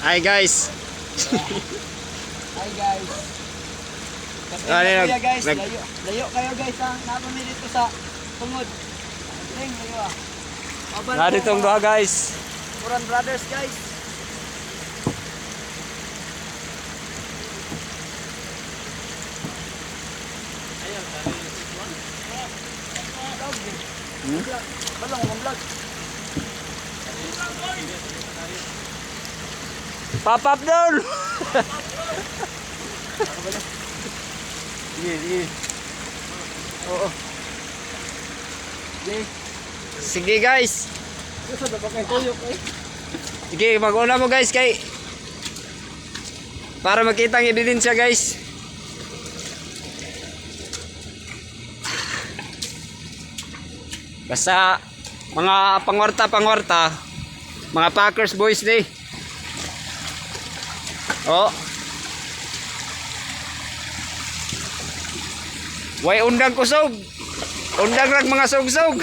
Hi guys. Hi guys. Ano yun? Kuya guys, layo kayo guys ha. Napamili dito sa tungod. Ling, layo ah. Narito ang doha guys. Puran Brothers guys. Balong ang vlog. Pop up down. Sige. Oo. Sige. Sige guys. Gusto na ba kayo tuyok eh? Sige, mag-una mo guys kay para makita ang ebidensya guys. Basta mga pangwarta, mga Packers boys day. Oh. Way undang kusog. Undang rag mga sog-sog.